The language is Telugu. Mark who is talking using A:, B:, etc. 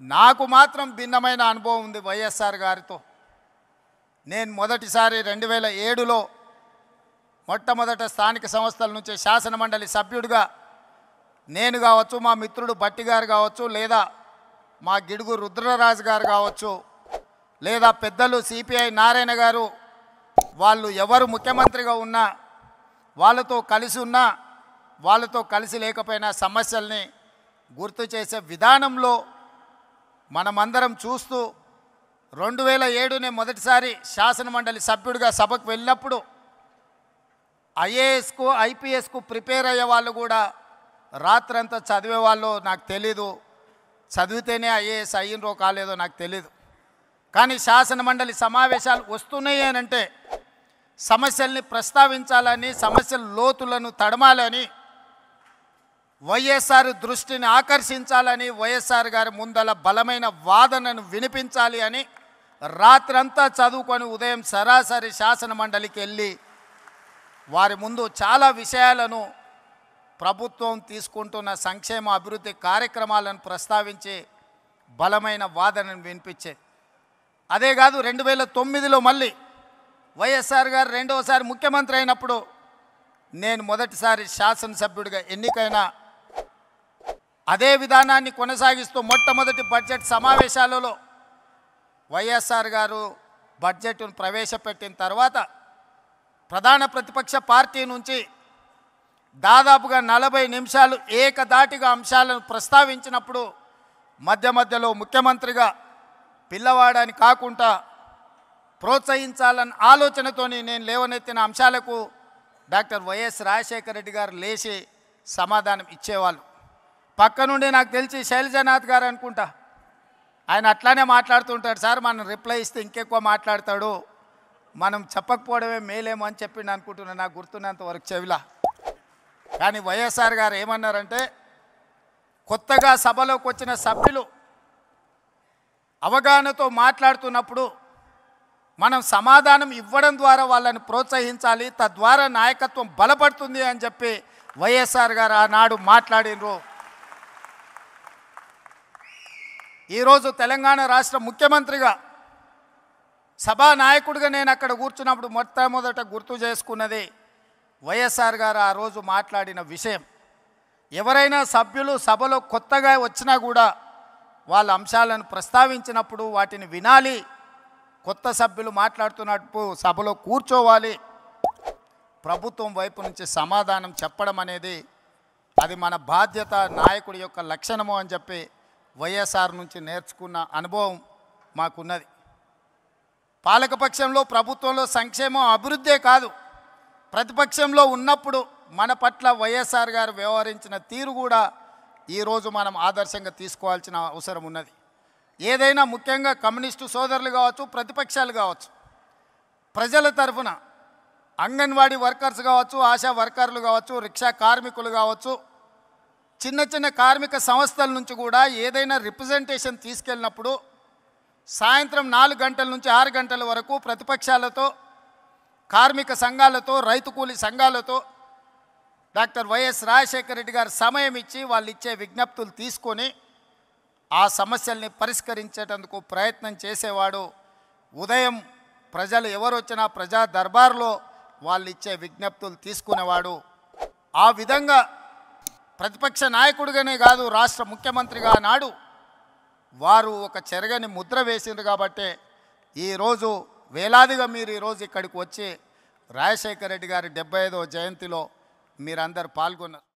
A: నాకు మాత్రం భిన్నమైన అనుభవం ఉంది వైఎస్ఆర్ గారితో. నేను మొదటిసారి 2007లో మొట్టమొదట స్థానిక సంస్థల నుంచి శాసనమండలి సభ్యుడిగా నేను కావచ్చు, మా మిత్రుడు బట్టి గారు కావచ్చు, లేదా మా గిడుగు రుద్రరాజు గారు కావచ్చు, లేదా పెద్దలు సిపిఐ నారాయణ గారు, వాళ్ళు ఎవరు ముఖ్యమంత్రిగా ఉన్నా వాళ్ళతో కలిసి ఉన్నా వాళ్ళతో కలిసి లేకపోయినా సమస్యల్ని గుర్తు చేసే విధానంలో మనమందరం చూస్తూ 2007నే మొదటిసారి శాసనమండలి సభ్యుడిగా సభకు వెళ్ళినప్పుడు ఐఏఎస్కు ఐపీఎస్కు ప్రిపేర్ అయ్యే వాళ్ళు కూడా రాత్రంతా చదివేవాళ్ళు నాకు తెలీదు, చదివితేనే ఐఏఎస్ అయ్యిండ్రో కాలేదో నాకు తెలీదు. కానీ శాసనమండలి సమావేశాలు వస్తున్నాయి అంటే సమస్యల్ని ప్రస్తావించాలని, సమస్యల లోతులను తడమాలని, వైఎస్ఆర్ దృష్టిని ఆకర్షించాలని, వైఎస్ఆర్ గారి ముందల బలమైన వాదనను వినిపించాలి అని రాత్రంతా చదువుకొని ఉదయం సరాసరి శాసనమండలికి వెళ్ళి వారి ముందు చాలా విషయాలను, ప్రభుత్వం తీసుకుంటున్న సంక్షేమ అభివృద్ధి కార్యక్రమాలను ప్రస్తావించి బలమైన వాదనను వినిపించేది. అదే కాదు 2009లో మళ్ళీ వైఎస్ఆర్ గారు రెండవసారి ముఖ్యమంత్రి అయినప్పుడు నేను మొదటిసారి శాసనసభ్యుడిగా ఎన్నికైన అదే విధానాన్ని కొనసాగిస్తూ మొట్టమొదటి బడ్జెట్ సమావేశాలలో వైఎస్ఆర్ గారు బడ్జెట్ను ప్రవేశపెట్టిన తర్వాత ప్రధాన ప్రతిపక్ష పార్టీ నుంచి దాదాపుగా 40 నిమిషాలు ఏకధాటిగా అంశాలను ప్రస్తావించినప్పుడు మధ్య మధ్యలో ముఖ్యమంత్రిగా పిల్లవాడని కాకుండా ప్రోత్సహించాలన్న ఆలోచనతోని నేను లేవనెత్తిన అంశాలకు డాక్టర్ వైఎస్ రాజశేఖర రెడ్డి గారు లేచి సమాధానం ఇచ్చేవాళ్ళు. పక్క నుండి నాకు తెలిసి శైలజనాథ్ గారు అనుకుంటా, ఆయన అట్లానే మాట్లాడుతుంటాడు, సార్ మనం రిప్లై ఇస్తే ఇంకెక్కువ మాట్లాడతాడు, మనం చెప్పకపోవడమే మేలేమో అని చెప్పిండు అనుకుంటున్నాను నాకు గుర్తున్నంత వరకు చెవిలా. కానీ వైఎస్ఆర్ గారు ఏమన్నారంటే, కొత్తగా సభలోకి వచ్చిన సభ్యులు అవగాహనతో మాట్లాడుతున్నప్పుడు మనం సమాధానం ఇవ్వడం ద్వారా వాళ్ళని ప్రోత్సహించాలి, తద్వారా నాయకత్వం బలపడుతుంది అని చెప్పి వైఎస్ఆర్ గారు ఆనాడు మాట్లాడినరు. ఈరోజు తెలంగాణ రాష్ట్ర ముఖ్యమంత్రిగా సభానాయకుడిగా నేను అక్కడ కూర్చున్నప్పుడు మొట్టమొదట గుర్తు చేసుకున్నది వైఎస్ఆర్ గారు ఆ రోజు మాట్లాడిన విషయం. ఎవరైనా సభ్యులు సభలో కొత్తగా వచ్చినా కూడా వాళ్ళ అంశాలను ప్రస్తావించినప్పుడు వాటిని వినాలి, కొత్త సభ్యులు మాట్లాడుతున్నప్పుడు సభలో కూర్చోవాలి, ప్రభుత్వం వైపు నుంచి సమాధానం చెప్పడం అనేది అది మన బాధ్యత, నాయకుడి యొక్క లక్షణము అని చెప్పి వైఎస్ఆర్ నుంచి నేర్చుకున్న అనుభవం మాకున్నది. పాలకపక్షంలో ప్రభుత్వంలో సంక్షేమం అభివృద్ధే కాదు, ప్రతిపక్షంలో ఉన్నప్పుడు మన పట్ల వైఎస్ఆర్ గారు వ్యవహరించిన తీరు కూడా ఈరోజు మనం ఆదర్శంగా తీసుకోవాల్సిన అవసరం ఉన్నది. ఏదైనా ముఖ్యంగా కమ్యూనిస్టు సోదరులు కావచ్చు, ప్రతిపక్షాలు కావచ్చు, ప్రజల తరఫున అంగన్వాడీ వర్కర్స్ కావచ్చు, ఆశా వర్కర్లు కావచ్చు, రిక్షా కార్మికులు కావచ్చు, చిన్న చిన్న కార్మిక సంస్థల నుంచి కూడా ఏదైనా రిప్రజెంటేషన్ తీసుకెళ్ళినప్పుడు సాయంత్రం 4 గంటల నుంచి 6 గంటల వరకు ప్రతిపక్షాలతో, కార్మిక సంఘాలతో, రైతు కూలీ సంఘాలతో డాక్టర్ వైఎస్ రాజశేఖర రెడ్డి గారు సమయం ఇచ్చి వాళ్ళు ఇచ్చే విజ్ఞప్తులు తీసుకొని ఆ సమస్యల్ని పరిష్కరించేటందుకు ప్రయత్నం చేసేవాడు. ఉదయం ప్రజలు ఎవరు వచ్చినా ప్రజా దర్బార్లో వాళ్ళు ఇచ్చే విజ్ఞప్తులు తీసుకునేవాడు. ఆ విధంగా ప్రతిపక్ష నాయకుడిగానే కాదు, రాష్ట్ర ముఖ్యమంత్రిగా నాడు వారు ఒక చెరగని ముద్ర వేసింది. కాబట్టి ఈరోజు వేలాదిగా మీరు ఈరోజు ఇక్కడికి వచ్చి రాజశేఖర రెడ్డి గారి 75వ జయంతిలో మీరందరూ పాల్గొన్నారు.